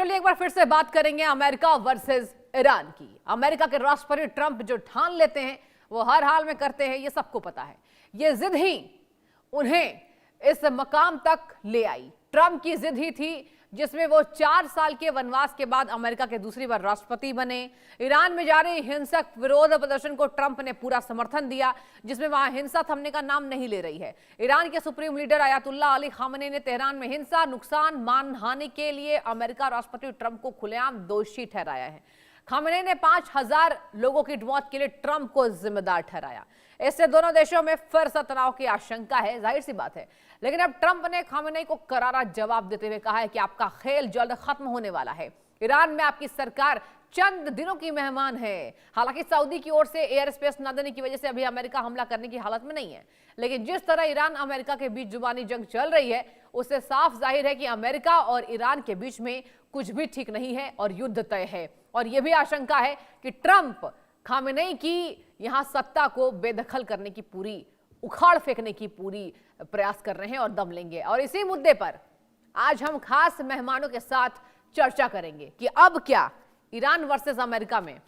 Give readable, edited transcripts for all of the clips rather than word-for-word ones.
चलिए एक बार फिर से बात करेंगे अमेरिका वर्सेस ईरान की। अमेरिका के राष्ट्रपति ट्रंप जो ठान लेते हैं वो हर हाल में करते हैं, ये सबको पता है। ये जिद ही उन्हें इस मकाम तक ले आई। ट्रंप की जिद ही थी जिसमें वो 4 साल के वनवास के बाद अमेरिका के दूसरी बार राष्ट्रपति बने। ईरान में जारी हिंसक विरोध प्रदर्शन को ट्रंप ने पूरा समर्थन दिया, जिसमें वहां हिंसा थमने का नाम नहीं ले रही है। ईरान के supreme leader Ayatollah Ali Khamenei ने तेहरान में हिंसा, नुकसान, मानहानि के लिए अमेरिका राष्ट्रपति ट्रंप को खुलेआम दोषी ठहराया है। खामेनी ने 5000 लोगों की मौत के लिए ट्रंप को जिम्मेदार ठहराया। इससे दोनों देशों में फिर से तनाव की आशंका है, जाहिर सी बात है। लेकिन अब ट्रंप ने खामेनी को करारा जवाब देते हुए कहा है कि आपका खेल जल्द खत्म होने वाला है। ईरान में आपकी सरकार चंद दिनों की मेहमान है। हालांकि सऊदी की ओर से एयर स्पेस न देने की वजह से अभी अमेरिका हमला करने की हालत में नहीं है, लेकिन जिस तरह ईरान अमेरिका के बीच जुबानी जंग चल रही है उससे साफ जाहिर है कि अमेरिका और ईरान के बीच में कुछ भी ठीक नहीं है और युद्ध तय है। और यह भी आशंका है कि ट्रंप खामेनी की यहां सत्ता को बेदखल करने की पूरी, उखाड़ फेंकने की पूरी प्रयास कर रहे हैं और दम लेंगे। और इसी मुद्दे पर आज हम खास मेहमानों के साथ चर्चा करेंगे कि अब क्या ईरान वर्सेस अमेरिका में,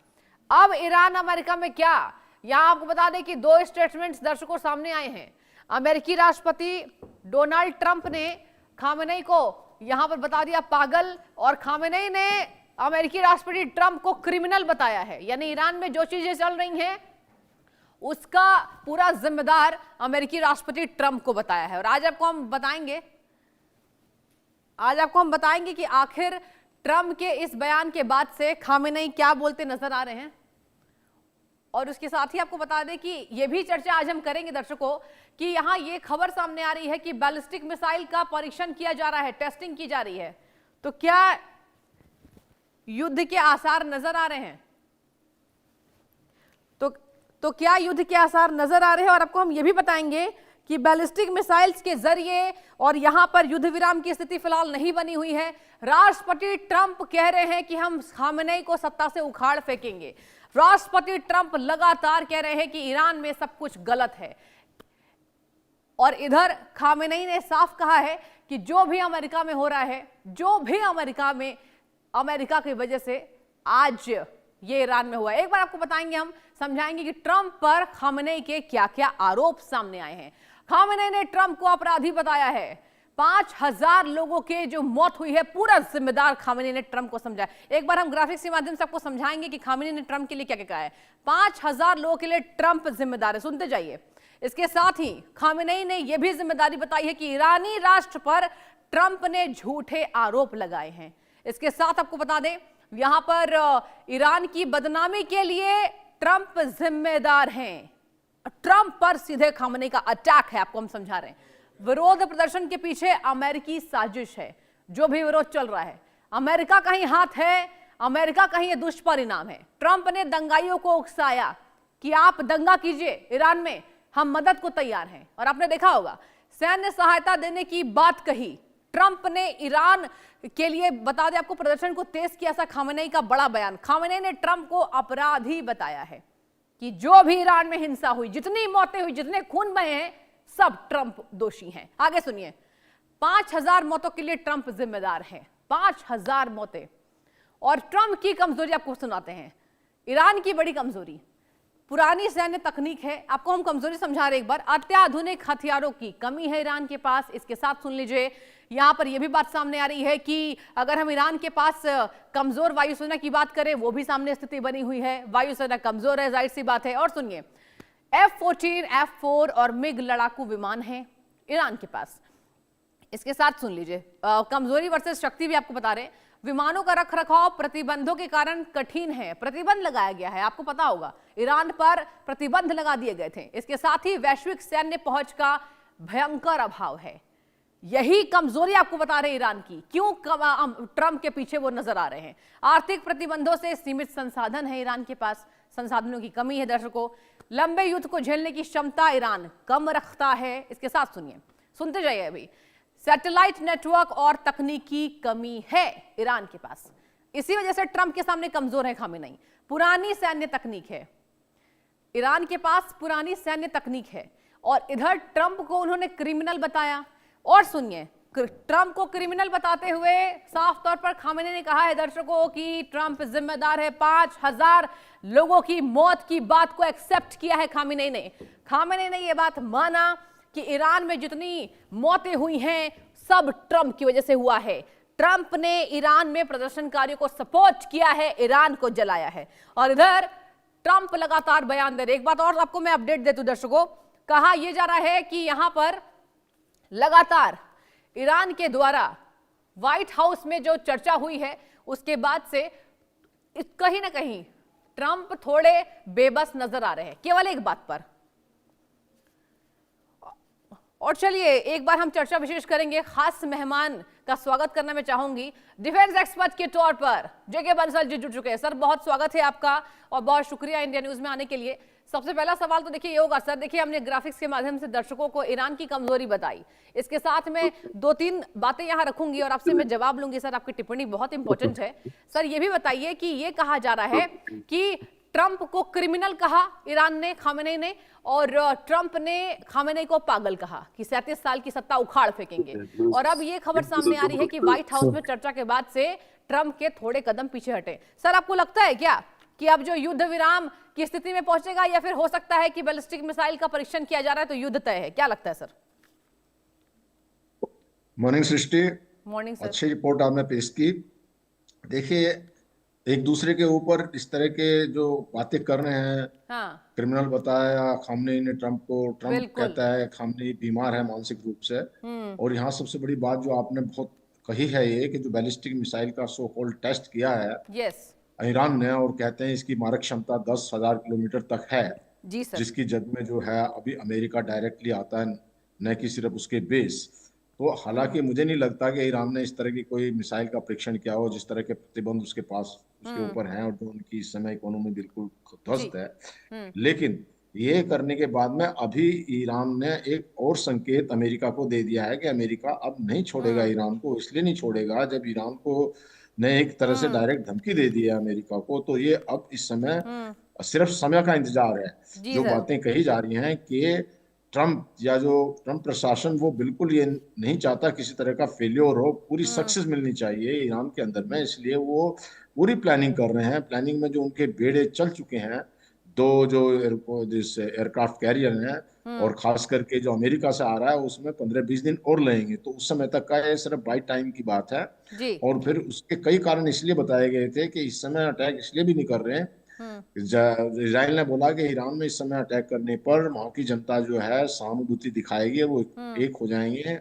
अब ईरान अमेरिका में क्या। यहां आपको बता दें कि 2 स्टेटमेंट्स दर्शकों सामने आए हैं। अमेरिकी राष्ट्रपति डोनाल्ड ट्रंप ने खामेनी को यहां पर बता दिया पागल, और खामेनी ने अमेरिकी राष्ट्रपति ट्रंप को क्रिमिनल बताया है। यानी ईरान में जो चीजें चल रही हैं उसका पूरा जिम्मेदार अमेरिकी राष्ट्रपति ट्रंप को बताया है। और आज आपको हम बताएंगे कि आखिर ट्रंप के इस बयान के बाद से खामेनी क्या बोलते नजर आ रहे हैं। और उसके साथ ही आपको बता दें कि यह भी चर्चा आज हम करेंगे दर्शकों कि यहां यह खबर सामने आ रही है कि बैलिस्टिक मिसाइल का परीक्षण किया जा रहा है, टेस्टिंग की जा रही है। तो क्या युद्ध के आसार नजर आ रहे हैं? तो क्या युद्ध के आसार नजर आ रहे हैं? और आपको हम यह भी बताएंगे कि बैलिस्टिक मिसाइल्स के जरिए, और यहां पर युद्ध विराम की स्थिति फिलहाल नहीं बनी हुई है। राष्ट्रपति ट्रंप कह रहे हैं कि हम खामेनी को सत्ता से उखाड़ फेंकेंगे। राष्ट्रपति ट्रंप लगातार कह रहे हैं कि ईरान में सब कुछ गलत है। और इधर खामेनी ने साफ कहा है कि जो भी अमेरिका में हो रहा है, जो भी अमेरिका की वजह से आज ये ईरान में हुआ है। एक बार आपको बताएंगे, हम समझाएंगे कि ट्रंप पर खामेनी के क्या क्या आरोप सामने आए हैं। खामेनी ने ट्रंप को अपराधी बताया है। 5000 लोगों के जो मौत हुई है पूरा जिम्मेदार खामेनी ने ट्रंप को समझाया। एक बार हम ग्राफिक्स के माध्यम से आपको समझाएंगे कि खामेनी ने ट्रंप के लिए क्या क्या कहा है। 5000 लोगों के लिए ट्रंप जिम्मेदार है, सुनते जाइए। इसके साथ ही खामेनी ने यह भी जिम्मेदारी बताई है कि ईरानी राष्ट्र पर ट्रंप ने झूठे आरोप लगाए हैं। इसके साथ आपको बता दें यहां पर ईरान की बदनामी के लिए ट्रंप जिम्मेदार हैं। ट्रंप पर सीधे खामेनी का अटैक है, आपको हम समझा रहे हैं। विरोध प्रदर्शन के पीछे अमेरिकी साजिश है। जो भी विरोध चल रहा है, अमेरिका का ही हाथ है, अमेरिका का ही ये दुष्परिणाम है। ट्रंप ने दंगाइयों को उकसाया कि आप दंगा कीजिए ईरान में, हम मदद को तैयार हैं। और आपने देखा होगा सैन्य सहायता देने की बात कही ट्रंप ने। ईरान के लिए बता दें आपको, प्रदर्शन को तेज किया था खामेनी का बड़ा बयान। खामेनी ने ट्रंप को अपराधी बताया है कि जो भी ईरान में हिंसा हुई, जितनी मौतें हुई, जितने खून बहे हैं, सब ट्रंप दोषी हैं। आगे सुनिए, 5000 मौतों के लिए ट्रंप जिम्मेदार है। 5000 मौतें। और ट्रंप की कमजोरी आपको सुनाते हैं। ईरान की बड़ी कमजोरी पुरानी सैन्य तकनीक है। आपको हम कमजोरी समझा रहे एक बार। अत्याधुनिक हथियारों की कमी है ईरान के पास। इसके साथ सुन लीजिए, यहां पर यह भी बात सामने आ रही है कि अगर हम ईरान के पास कमजोर वायुसेना की बात करें, वो भी सामने स्थिति बनी हुई है। वायुसेना कमजोर है, जाहिर सी बात है। और सुनिए, F-14, F-4 और मिग लड़ाकू विमान है ईरान के पास। इसके साथ सुन लीजिए, कमजोरी वर्सेस शक्ति भी आपको बता रहे हैं। विमानों का रखरखाव प्रतिबंधों के कारण कठिन है। प्रतिबंध लगाया गया है, आपको पता होगा ईरान पर प्रतिबंध लगा दिए गए थे। इसके साथ ही वैश्विक सैन्य पहुंच का भयंकर अभाव है। यही कमजोरी आपको बता रहे ईरान की, क्यों ट्रंप के पीछे वो नजर आ रहे हैं। आर्थिक प्रतिबंधों से सीमित संसाधन है ईरान के पास, संसाधनों की कमी है दर्शकों। लंबे युद्ध को झेलने की क्षमता ईरान कम रखता है। इसके साथ सुनिए, सुनते जाइए। अभी सैटेलाइट नेटवर्क और तकनीकी कमी है ईरान के पास। इसी वजह से ट्रंप के सामने कमजोर है खामेनी। पुरानी सैन्य तकनीक है ईरान के पास, पुरानी सैन्य तकनीक है। और इधर ट्रंप को उन्होंने क्रिमिनल बताया। और सुनिए, ट्रंप को क्रिमिनल बताते हुए साफ तौर पर खामेनी ने कहा है दर्शकों कि ट्रंप जिम्मेदार है। 5000 लोगों की मौत की बात को एक्सेप्ट किया है खामेनी ने। खामेनी ने यह बात माना कि ईरान में जितनी मौतें हुई हैं सब ट्रंप की वजह से हुआ है। ट्रंप ने ईरान में प्रदर्शनकारियों को सपोर्ट किया है, ईरान को जलाया है। और इधर ट्रंप लगातार बयान दे रहे। एक बात और आपको मैं अपडेट देती हूं दर्शकों, कहा यह जा रहा है कि यहां पर लगातार ईरान के द्वारा व्हाइट हाउस में जो चर्चा हुई है उसके बाद से कहीं ना कहीं ट्रंप थोड़े बेबस नजर आ रहे हैं केवल एक बात पर। और चलिए एक बार हम चर्चा विशेष करेंगे। खास मेहमान का स्वागत करना मैं चाहूंगी, डिफेंस एक्सपर्ट के तौर पर जेके बंसल जी जुड़ चुके हैं। सर बहुत स्वागत है आपका और बहुत शुक्रिया इंडिया न्यूज में आने के लिए। सबसे पहला सवाल तो देखिए ये होगा सर, देखिए हमने ग्राफिक्स के माध्यम से दर्शकों को ईरान की कमजोरी बताई, इसके साथ में 2-3 बातें यहां रखूंगी और आपसे मैं जवाब लूंगी। सर आपकी टिप्पणी बहुत इंपॉर्टेंट है। सर ये भी बताइए कि ये कहा जा रहा है कि ट्रंप को क्रिमिनल कहा ईरान ने, खामेनी ने, और ट्रंप ने खामेनी को पागल कहा कि 37 साल की सत्ता उखाड़ फेंकेंगे। और अब ये खबर सामने आ रही है कि व्हाइट हाउस में चर्चा के बाद से ट्रंप के थोड़े कदम पीछे हटे। सर आपको लगता है क्या कि अब जो युद्ध विराम की स्थिति में पहुंचेगा या फिर हो सकता है कि बैलिस्टिक मिसाइल का परीक्षण किया जा रहा है तो युद्ध तय है? क्या लगता है sir? Morning Srishti. Morning sir. अच्छी रिपोर्ट आपने पेश की। देखिए एक दूसरे के ऊपर इस तरह के जो बातें कर रहे हैं, हाँ क्रिमिनल बताया खामनेई ने ट्रंप को, ट्रंप बिल्कुल। कहता है खामनेई बीमार है मानसिक रूप से। और यहाँ सबसे बड़ी बात जो आपने बहुत कही है ये कि जो बैलिस्टिक मिसाइल का सो कॉल्ड टेस्ट किया है यस ईरान ने, और कहते हैं इसकी मारक क्षमता 10,000 किलोमीटर तक है, जी सर। जिसकी जद में जो है अभी अमेरिका डायरेक्टली आता है, न कि सिर्फ उसके बेस। तो हालांकि मुझे नहीं लगता कि ईरान ने इस तरह की कोई मिसाइल का परीक्षण किया हो जिस तरह के प्रतिबंध उसके पास उसके ऊपर हैं, और जो उनकी इस समय इकोनॉमी बिल्कुल ध्वस्त है। लेकिन ये करने के बाद में अभी ईरान ने एक और संकेत अमेरिका को दे दिया है कि अमेरिका अब नहीं छोड़ेगा ईरान को। इसलिए नहीं छोड़ेगा, जब ईरान को ने एक तरह से डायरेक्ट धमकी दे दी है अमेरिका को, तो ये अब इस समय सिर्फ समय का इंतजार है। जो बातें कही जा रही हैं कि ट्रंप या जो ट्रंप प्रशासन वो बिल्कुल ये नहीं चाहता किसी तरह का फेल्योर हो, पूरी सक्सेस मिलनी चाहिए ईरान के अंदर में, इसलिए वो पूरी प्लानिंग कर रहे हैं। प्लानिंग में जो उनके बेड़े चल चुके हैं, दो जो एयरक्राफ्ट कैरियर हैं, और खास करके जो अमेरिका से आ रहा है उसमें 15-20 दिन और लगेंगे, तो उस समय तक का ये सिर्फ बाई टाइम की बात है। जी। और फिर उसके कई कारण इसलिए बताए गए थे कि इस समय अटैक इसलिए भी नहीं कर रहे हैं। इजराइल ने बोला कि ईरान में इस समय अटैक करने पर वहां की जनता जो है सहानुभूति दिखाएगी, वो एक हो जाएंगे,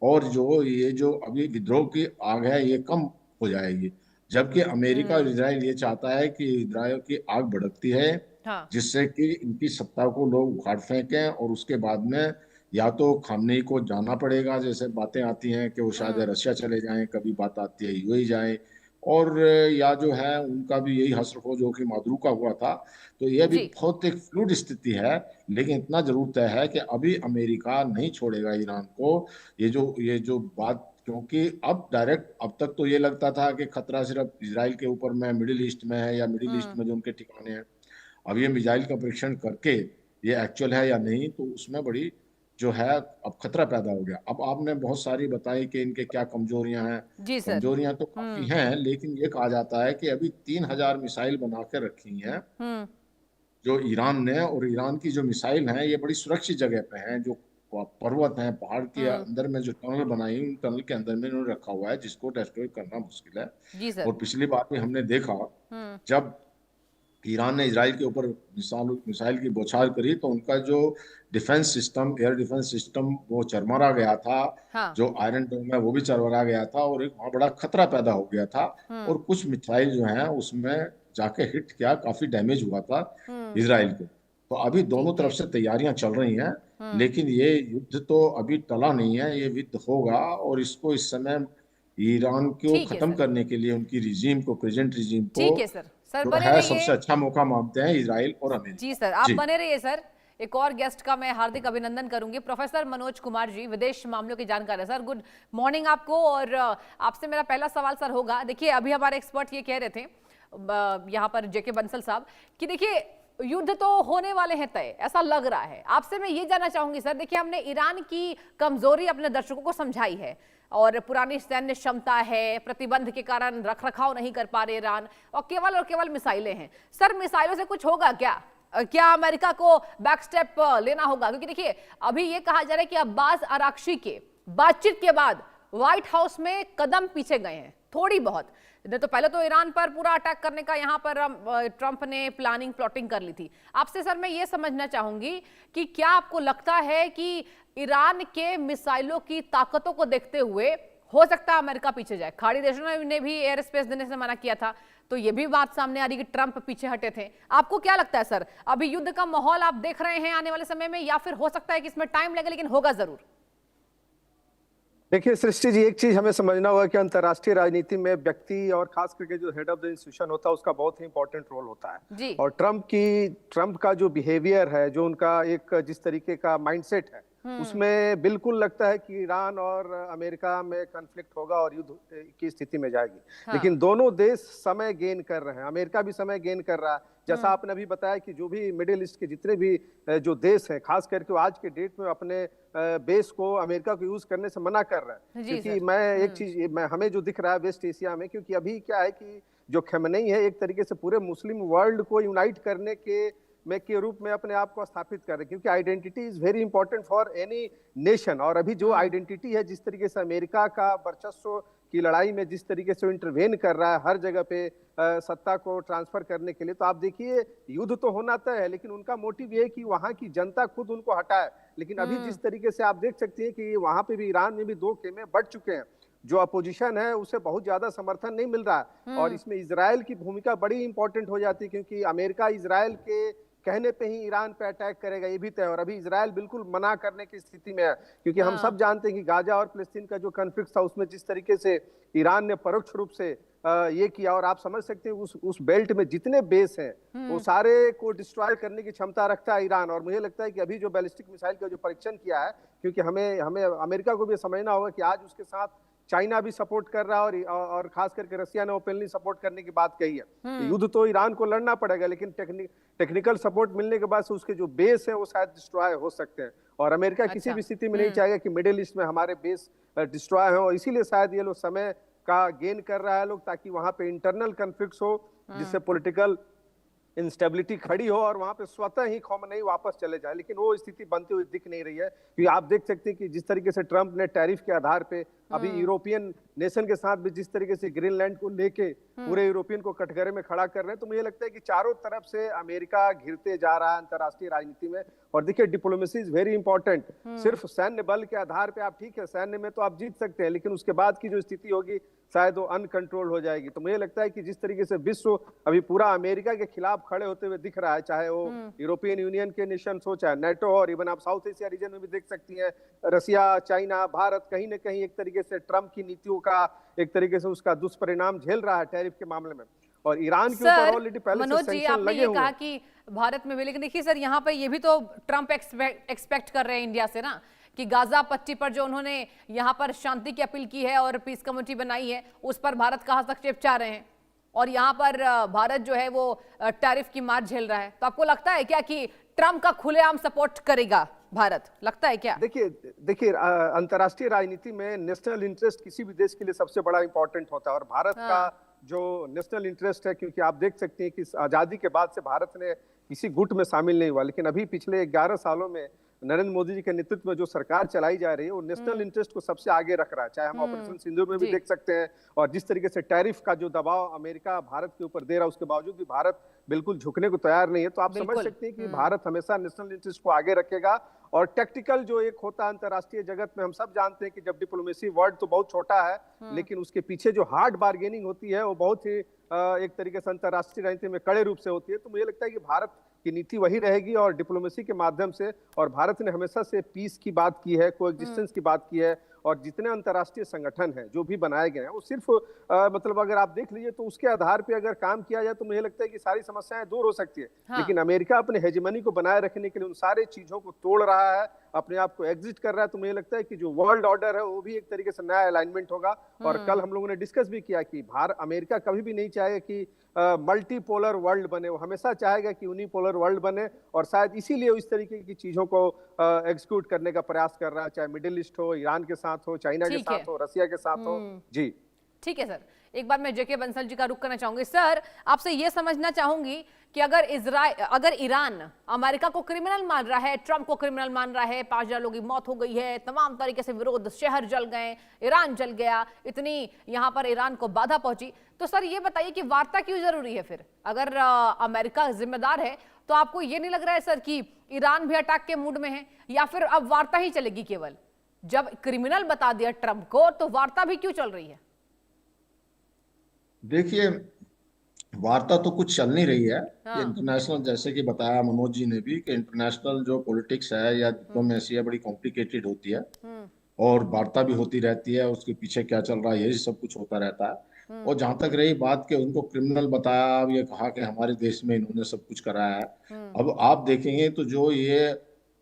और जो ये जो अभी विद्रोह की आग है ये कम हो जाएगी। जबकि अमेरिका और इजराइल ये चाहता है कि इजराइल की आग भड़कती है, हाँ। जिससे कि इनकी सत्ता को लोग उखाड़ फेंकें, और उसके बाद में या तो खामनेई को जाना पड़ेगा, जैसे बातें आती हैं कि वो शायद रशिया चले जाएं, कभी बात आती है यूएई जाए, और या जो है उनका भी यही हश्र हो जो कि मादरू का हुआ था। तो ये भी बहुत एक फ्लूइड स्थिति है, लेकिन इतना जरूर तय है कि अभी अमेरिका नहीं छोड़ेगा ईरान को। ये जो बात, क्योंकि अब डायरेक्ट, अब तक तो ये लगता था कि खतरा सिर्फ इजराइल के ऊपर में मिडिल ईस्ट में है, या मिडिल ईस्ट में जो उनके ठिकाने हैं। अब ये मिसाइल का परीक्षण करके ये एक्चुअल है या नहीं, तो उसमें बड़ी जो है अब खतरा पैदा हो गया। अब आपने बहुत सारी बताई कि इनके क्या कमजोरियां हैं। जी सर। कमजोरियां तो काफी हैं, लेकिन ये कहा जाता है कि अभी 3000 मिसाइल बना के रखी हैं जो ईरान ने, और ईरान की जो मिसाइल हैं ये बड़ी सुरक्षित जगह पे हैं, जो पर्वत हैं, पहाड़ के अंदर में जो टनल बनाई, उन टनल के अंदर में इन्होंने रखा हुआ है, जिसको डिस्ट्रॉय करना मुश्किल है। जी सर। और पिछली बार भी हमने देखा जब ईरान ने इजराइल के ऊपर मिसाइल की बौछार करी, तो उनका जो defence system, air defence system, वो चरमरा गया था। हाँ। जो आयरन डोम है वो भी चरमरा गया था, और एक वहाँ बड़ा खतरा पैदा हो गया था। और कुछ मिसाइल जो हैं उसमें जाके हिट किया, काफी डैमेज हुआ था इजराइल को। तो अभी दोनों तरफ से तैयारियां चल रही हैं, लेकिन ये युद्ध तो अभी टला नहीं है, ये युद्ध होगा। और इसको इस समय ईरान को खत्म करने के लिए उनकी रिजीम को, प्रेजेंट रिजीम को, ठीक है सर। सर बने है रहिए, सबसे अच्छा मौका मानते हैं इजराइल और अमेरिका। जी सर आप बने रहिए सर। एक और गेस्ट का मैं हार्दिक अभिनंदन करूंगी, प्रोफेसर मनोज कुमार जी, विदेश मामलों की जानकार है। सर गुड मॉर्निंग आपको। और आपसे मेरा पहला सवाल सर होगा, देखिए अभी हमारे एक्सपर्ट ये कह रहे थे यहाँ पर जेके बंसल साहब कि देखिए युद्ध तो होने वाले हैं तय, ऐसा लग रहा है। आपसे मैं ये जानना चाहूंगी सर, देखिए हमने ईरान की कमजोरी अपने दर्शकों को समझाई है, और पुरानी सैन्य क्षमता है, प्रतिबंध के कारण रखरखाव नहीं कर पा रहे ईरान, और केवल मिसाइलें हैं। सर, मिसाइलों से कुछ होगा क्या? क्या अमेरिका को बैक स्टेप लेना होगा? क्योंकि देखिए, अभी ये कहा जा रहा है कि अब्बास अराक्ची के बातचीत के बाद व्हाइट हाउस में कदम पीछे गए हैं थोड़ी बहुत। नहीं तो पहले तो ईरान पर पूरा अटैक करने का यहाँ पर ट्रंप ने प्लॉटिंग कर ली थी। आपसे सर मैं ये समझना चाहूंगी कि क्या आपको लगता है कि ईरान के मिसाइलों की ताकतों को देखते हुए हो सकता है अमेरिका पीछे जाए? खाड़ी देशों ने भी एयर स्पेस देने से मना किया था, तो ये भी बात सामने आ रही कि ट्रंप पीछे हटे थे। आपको क्या लगता है सर, अभी युद्ध का माहौल आप देख रहे हैं आने वाले समय में, या फिर हो सकता है कि इसमें टाइम लगे लेकिन होगा जरूर? देखिए सृष्टि जी, एक चीज हमें समझना होगा कि अंतर्राष्ट्रीय राजनीति में व्यक्ति और खास करके जो हेड ऑफ द इंस्टीट्यूशन होता है उसका बहुत ही इंपॉर्टेंट रोल होता है जी। और ट्रंप का जो बिहेवियर है, जो उनका एक जिस तरीके का माइंडसेट है, उसमें बिल्कुल लगता है कि ईरान और अमेरिका में कॉन्फ्लिक्ट होगा और युद्ध की स्थिति में जाएगी। हाँ। लेकिन दोनों देश समय गेन कर रहे हैं, अमेरिका भी समय गेन कर रहा है। जैसा आपने अभी बताया कि जो भी मिडिल ईस्ट के जितने भी जो देश हैं, खास करके आज के डेट में अपने बेस को अमेरिका को यूज करने से मना कर रहे हैं। क्योंकि मैं एक चीज हमें जो दिख रहा है वेस्ट एशिया में, क्योंकि अभी क्या है कि जो खमेनेई है एक तरीके से पूरे मुस्लिम वर्ल्ड को यूनाइट करने के रूप में अपने आप को स्थापित कर रहे हैं, क्योंकि identity is very important for any nation. और अभी जो आइडेंटिटी है, जिस तरीके से अमेरिका का वर्चस्व की लड़ाई में जिस तरीके से इंटरवेन कर रहा है हर जगह पे सत्ता को ट्रांसफर करने के लिए, तो आप देखिए युद्ध तो होना तय है, लेकिन उनका मोटिव ये है कि वहां की जनता खुद उनको हटाए। लेकिन अभी जिस तरीके से आप देख सकते हैं कि वहां पे भी ईरान में भी 2 खेमे बढ़ चुके हैं, जो अपोजिशन है उसे बहुत ज्यादा समर्थन नहीं मिल रहा है। और इसमें इजराइल की भूमिका बड़ी इंपॉर्टेंट हो जाती है, क्योंकि अमेरिका इजराइल के कहने पे ही ईरान पे अटैक करेगा, ये भी तय। और अभी इजराइल बिल्कुल मना करने की स्थिति में है, क्योंकि हम सब जानते हैं कि गाजा और फिलिस्तीन का जो कॉन्फ्लिक्ट था उसमें जिस तरीके से ईरान ने परोक्ष रूप से ये किया, और आप समझ सकते हैं उस बेल्ट में जितने बेस हैं वो सारे को डिस्ट्रॉय करने की क्षमता रखता है ईरान। और मुझे लगता है कि अभी जो बैलिस्टिक मिसाइल का जो परीक्षण किया है, क्योंकि हमें अमेरिका को भी समझना होगा कि आज उसके साथ चाइना भी सपोर्ट कर रहा है और खास करके रसिया ने ओपनली सपोर्ट करने की बात कही है। युद्ध तो ईरान को लड़ना पड़ेगा, लेकिन टेक्निकल सपोर्ट मिलने के बाद से उसके जो बेस है वो शायद डिस्ट्रॉय हो सकते हैं। और अमेरिका किसी भी स्थिति में नहीं चाहेगा कि मिडिल ईस्ट में हमारे बेस डिस्ट्रॉय हो, और इसीलिए शायद ये लोग समय का गेन कर रहा है लोग, ताकि वहां पे इंटरनल कॉन्फ्लिक्ट्स हो जिससे पॉलिटिकल इंस्टेबिलिटी खड़ी हो और वहां पे स्वतः ही खौमनई वापस चले जाए। लेकिन वो स्थिति बनती हुई दिख नहीं रही है, क्योंकि आप देख सकते हैं कि जिस तरीके से ट्रंप ने टैरिफ के आधार पे अभी यूरोपियन नेशन के साथ भी जिस तरीके से ग्रीनलैंड को लेके पूरे यूरोपियन को कटघरे में खड़ा कर रहे हैं, तो मुझे लगता है कि चारों तरफ से अमेरिका घिरते जा रहा है अंतर्राष्ट्रीय राजनीति में। और देखिए, डिप्लोमेसी इज वेरी इंपॉर्टेंट। सिर्फ सैन्य बल के आधार पे आप ठीक है, सैन्य में तो आप जीत सकते हैं, लेकिन उसके बाद की जो स्थिति होगी शायद वो अनकंट्रोल हो जाएगी। तो मुझे लगता है कि जिस तरीके से विश्व अभी पूरा अमेरिका के खिलाफ खड़े होते हुए दिख रहा है, चाहे वो यूरोपियन यूनियन के नेशन हो, चाहे नेटो, और इवन आप साउथ एशिया रीजन में भी देख सकती हैं, रसिया, चाइना, भारत कहीं ना कहीं एक तरीके से ट्रंप की नीतियों का एक तरीके से उसका दुष्परिणाम झेल रहा है टैरिफ के मामले में। और ईरान के ऊपर ऑलरेडी पहले से सैंक्शन लगे हुए हैं। कहा कि भारत में भी, लेकिन देखिए सर, यहाँ पे ये भी तो ट्रंप एक्सपेक्ट कर रहे हैं इंडिया से ना, कि गाजा पट्टी पर जो उन्होंने यहाँ पर शांति की अपील की है और पीस कमेटी बनाई है, उस पर भारत का हस्तक्षेप चाह रहे हैं, और यहाँ पर भारत जो है वो टैरिफ की मार झेल रहा है। तो आपको लगता है क्या कि ट्रंप का खुलेआम सपोर्ट करेगा भारत? लगता है क्या? देखिए अंतर्राष्ट्रीय राजनीति में नेशनल इंटरेस्ट किसी भी देश के लिए सबसे बड़ा इंपॉर्टेंट होता है, और भारत का जो नेशनल इंटरेस्ट है, क्योंकि आप देख सकते हैं कि आजादी के बाद से भारत ने किसी गुट में शामिल नहीं हुआ, लेकिन अभी पिछले 11 सालों में नरेंद्र मोदी जी के नेतृत्व में जो सरकार चलाई जा रही है वो नेशनल इंटरेस्ट को सबसे आगे रख रहा है। चाहे हम ऑपरेशन सिंदूर में भी देख सकते हैं, और जिस तरीके से टैरिफ का जो दबाव अमेरिका भारत के ऊपर दे रहा है, उसके बावजूद भी भारत बिल्कुल झुकने को तैयार नहीं है। तो आप समझ सकते हैं कि भारत हमेशा नेशनल इंटरेस्ट को आगे रखेगा। और टैक्टिकल जो एक होता है अंतर्राष्ट्रीय जगत में, हम सब जानते हैं कि जब डिप्लोमेसी वर्ड तो बहुत छोटा है, लेकिन उसके पीछे जो हार्ड बार्गेनिंग होती है वो बहुत ही एक तरीके से अंतर्राष्ट्रीय राजनीति में कड़े रूप से होती है। तो मुझे लगता है कि भारत की नीति वही रहेगी, और डिप्लोमेसी के माध्यम से, और भारत ने हमेशा से पीस की बात की है, कोएग्जिस्टेंस की बात की है, और जितने अंतर्राष्ट्रीय संगठन हैं जो भी बनाए गए हैं वो सिर्फ मतलब अगर आप देख लीजिए तो उसके आधार पे अगर काम किया जाए तो मुझे लगता है कि सारी समस्याएं दूर हो सकती है। लेकिन अमेरिका अपने हेजेमनी को बनाए रखने के लिए उन सारे चीजों को तोड़ रहा है, अपने आप को एग्जिट कर रहा है। तो मुझे लगता है कि जो वर्ल्ड ऑर्डर है वो भी एक तरीके से नया अलाइनमेंट होगा। और कल हम लोगों ने डिस्कस भी किया कि अमेरिका कभी भी नहीं चाहेगा कि मल्टीपोलर वर्ल्ड बने, वो हमेशा चाहेगा कि यूनिपोलर वर्ल्ड बने, और शायद इसीलिए इस तरीके की चीजों को एग्जीक्यूट करने का प्रयास कर रहा है, चाहे मिडिल ईस्ट हो, ईरान के साथ साथ हो, चाइना के ठीक है। साथ हो, रसिया के साथ हो। जी ठीक है सर, एक बार मैं जेके बंसल जी का रुख करना चाहूंगी। सर, आपसे यह समझना चाहूंगी कि अगर ईरान अमेरिका को क्रिमिनल मान रहा है, ट्रंप को क्रिमिनल मान रहा है, 5,000 लोगों की मौत हो गई है, तमाम तरीके से विरोध, शहर जल गए, ईरान जल गया, इतनी यहां पर ईरान को बाधा पहुंची, तो सर ये बताइए कि वार्ता क्यों जरूरी है फिर? अगर अमेरिका जिम्मेदार है तो आपको ये नहीं लग रहा है सर कि ईरान भी अटैक के मूड में है, या फिर अब वार्ता ही चलेगी केवल? जब क्रिमिनल बता दिया ट्रंप को, तो वार्ता भी क्यों चल रही है? देखिए, वार्ता तो कुछ चल नहीं रही है। हाँ। ये इंटरनेशनल, जैसे कि बताया मनोज जी ने भी, कि इंटरनेशनल जो पॉलिटिक्स है या डिप्लोमेसी है बड़ी कॉम्प्लिकेटेड होती है, और वार्ता भी होती रहती है, उसके पीछे क्या चल रहा है यही सब कुछ होता रहता है। और जहां तक रही बात कि उनको क्रिमिनल बताया, अब ये कहा कि हमारे देश में इन्होंने सब कुछ कराया है। अब आप देखेंगे तो जो ये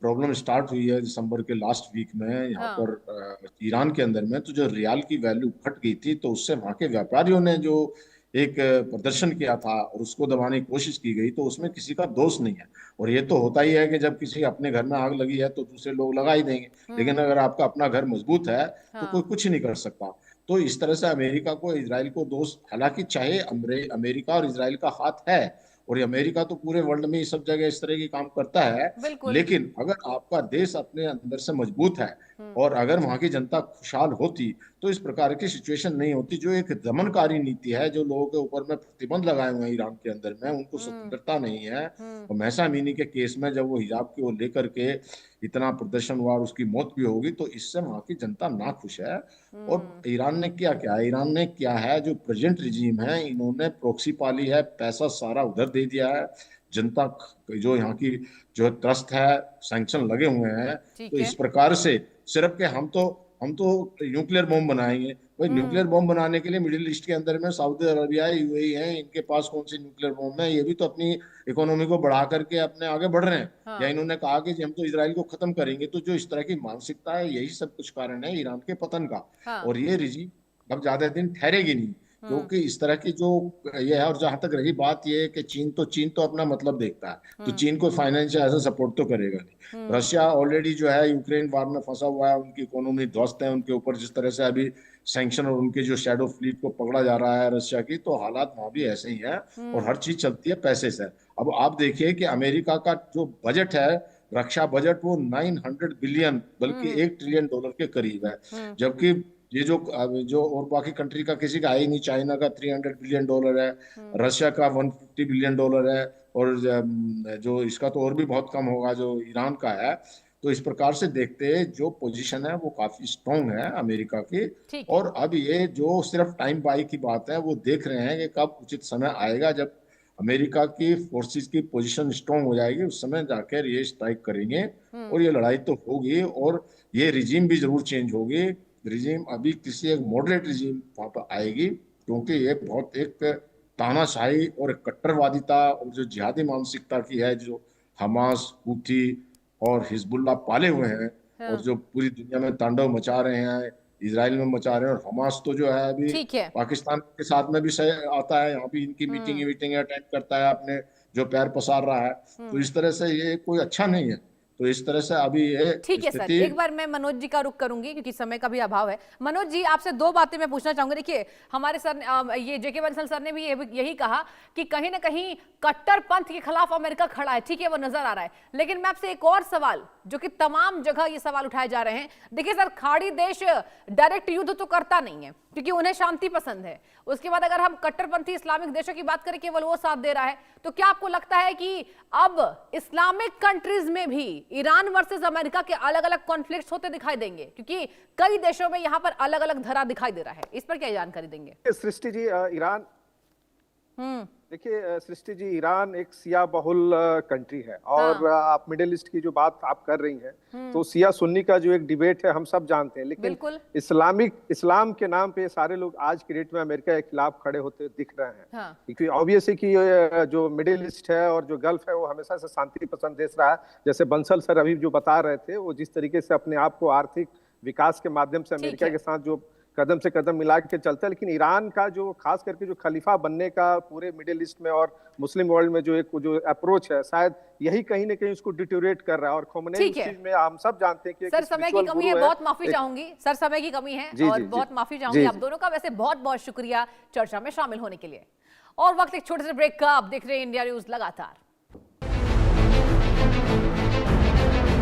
प्रॉब्लम स्टार्ट हुई है दिसंबर के लास्ट वीक में यहाँ हाँ। पर ईरान के अंदर में, तो जो रियाल की वैल्यू घट गई थी, तो उससे वहां के व्यापारियों ने जो एक प्रदर्शन किया था और उसको दबाने की कोशिश की गई, तो उसमें किसी का दोष नहीं है। और ये तो होता ही है कि जब किसी अपने घर में आग लगी है तो दूसरे लोग लगा ही देंगे, लेकिन अगर आपका अपना घर मजबूत है तो कोई कुछ नहीं कर सकता। तो इस तरह से अमेरिका को, इजराइल को दोष, हालांकि चाहे अमेरिका और इजराइल का हाथ है, और ये अमेरिका तो पूरे वर्ल्ड में सब जगह इस तरह की काम करता है, बिल्कुल। लेकिन अगर आपका देश अपने अंदर से मजबूत है और अगर वहां की जनता खुशहाल होती, तो इस प्रकार की सिचुएशन नहीं होती। जो एक दमनकारी नीति है, जो लोगों के ऊपर में प्रतिबंध लगाए हुए हैं ईरान के अंदर में, उनको स्वतंत्रता नहीं है। और महसा अमीनी के केस में जब वो हिजाब की ओर लेकर के इतना प्रदर्शन हुआ और उसकी मौत भी होगी, तो इससे वहां की जनता नाखुश है। और ईरान ने क्या किया, ईरान ने क्या है, जो प्रेजेंट रिजीम है, इन्होंने प्रॉक्सी पाली है, पैसा सारा उधर दे दिया है। जनता जो यहाँ की जो त्रस्त है, सैंक्शन लगे हुए हैं, ठीक तो है। इस प्रकार से सिर्फ के हम तो न्यूक्लियर बॉम्ब बनाएंगे। भाई, न्यूक्लियर बॉम्ब बनाने के लिए मिडिल ईस्ट के अंदर में सऊदी अरबिया, यूएई है, इनके पास कौन सी न्यूक्लियर बॉम्ब है? ये भी तो अपनी इकोनॉमी को बढ़ा करके अपने आगे बढ़ रहे हैं। या इन्होंने कहा कि जी हम तो इजराइल को खत्म करेंगे। तो जो इस तरह की मानसिकता है, यही सब कुछ कारण है ईरान के पतन का। हाँ। और ये रिजीम अब ज्यादा दिन ठहरेगी नहीं, क्योंकि इस तरह की जो ये है। और जहां तक रही बात ये है कि चीन तो अपना मतलब देखता है, तो चीन को फाइनेंशियल ऐसा सपोर्ट तो करेगा नहीं। रशिया ऑलरेडी जो है यूक्रेन वार में फंसा हुआ है, उनकी इकोनॉमी ध्वस्त है, उनके ऊपर जिस तरह से अभी सैंक्शन और उनके जो शैडो फ्लीट को पकड़ा जा रहा है रशिया की, तो हालात वहां भी ऐसे ही है। और हर चीज चलती है पैसे से। अब आप देखिए कि अमेरिका का जो बजट है, रक्षा बजट, वो 900 बिलियन, बल्कि $1 ट्रिलियन के करीब है। जबकि ये जो जो और बाकी कंट्री का किसी का है ही नहीं। चाइना का $300 बिलियन है, रशिया का $150 बिलियन है, और जो इसका तो और भी बहुत कम होगा जो ईरान का है। तो इस प्रकार से देखते हैं जो पोजीशन है वो काफी स्ट्रांग है अमेरिका की। ठीक है। और अब ये जो सिर्फ टाइम बाई की बात है, वो देख रहे हैं कि कब उचित समय आएगा, जब अमेरिका की फोर्सेस की पोजीशन स्ट्रांग हो जाएगी, उस समय जाकर ये स्ट्राइक करेंगे। और ये लड़ाई तो होगी, और ये रिजीम भी जरूर चेंज होगी। रिजीम अभी किसी एक मॉडरेट रिजीम वहां पर आएगी, क्योंकि ये बहुत एक तानाशाही और एक कट्टरवादिता और जो जिहादी मानसिकता की है, जो हमास, हूथी और हिजबुल्लाह पाले हुए हैं, और जो पूरी दुनिया में तांडव मचा रहे हैं, इजराइल में मचा रहे हैं। और हमास तो जो है अभी ठीक है। पाकिस्तान के साथ में भी आता है, यहाँ भी इनकी मीटिंग वीटिंग अटेंड करता है, अपने जो पैर पसार रहा है। तो इस तरह से ये कोई अच्छा नहीं है। तो इस तरह से अभी ये ठीक है सर, स्थिति। एक बार मैं मनोज जी का रुख करूंगी क्योंकि समय का भी अभाव है। मनोज जी, आपसे दो बातें मैं पूछना चाहूंगी। देखिए, हमारे सर ये जेके बंसल सर ने भी यही कहा कि कहीं ना कहीं कट्टरपंथ के खिलाफ अमेरिका खड़ा है। ठीक है, वो नजर आ रहा है। लेकिन मैं आपसे एक और सवाल, जो कि तमाम जगह ये सवाल उठाए जा रहे हैं। देखिए सर, खाड़ी देश डायरेक्ट युद्ध तो करता नहीं है क्योंकि उन्हें शांति पसंद है। उसके बाद अगर हम कट्टरपंथी इस्लामिक देशों की बात करें, केवल वो साथ दे रहा है। तो क्या आपको लगता है कि अब इस्लामिक कंट्रीज में भी ईरान वर्सेस अमेरिका के अलग अलग कॉन्फ्लिक्ट्स होते दिखाई देंगे? क्योंकि कई देशों में यहां पर अलग अलग धरा दिखाई दे रहा है। इस पर क्या जानकारी देंगे? सृष्टि जी, ईरान, देखिए सृष्टि जी, ईरान एक सिया बहुल कंट्री है। और आप मिडिल ईस्ट की जो बात आप कर रही हैं, तो सिया सुन्नी का जो एक डिबेट है हम सब जानते हैं। लेकिन इस्लाम के नाम पे सारे लोग आज की डेट में अमेरिका के खिलाफ खड़े होते दिख रहे हैं। क्योंकि ऑब्वियस है कि जो मिडिल ईस्ट है और जो गल्फ है, वो हमेशा से शांति पसंद देश रहा है। जैसे बंसल सर अभी जो बता रहे थे, वो जिस तरीके से अपने आप को आर्थिक विकास के माध्यम से अमेरिका के साथ जो कदम से कदम मिला के चलता है। लेकिन ईरान का जो खास करके जो खलीफा बनने का पूरे मिडिल ईस्ट में और मुस्लिम वर्ल्ड में जो अप्रोच है, शायद यही कहीं ना कहीं उसको डिटोरेट कर रहा है। और खोमेनी ठीक इस है। चीज में हम सब जानते हैं कि सर समय की कमी है, बहुत माफी चाहूंगी सर, समय की कमी है और जी, बहुत जी, माफी चाहूंगी जी, आप दोनों का। वैसे बहुत बहुत शुक्रिया चर्चा में शामिल होने के लिए। और वक्त एक छोटे से ब्रेक का, आप देख रहे हैं इंडिया न्यूज लगातार।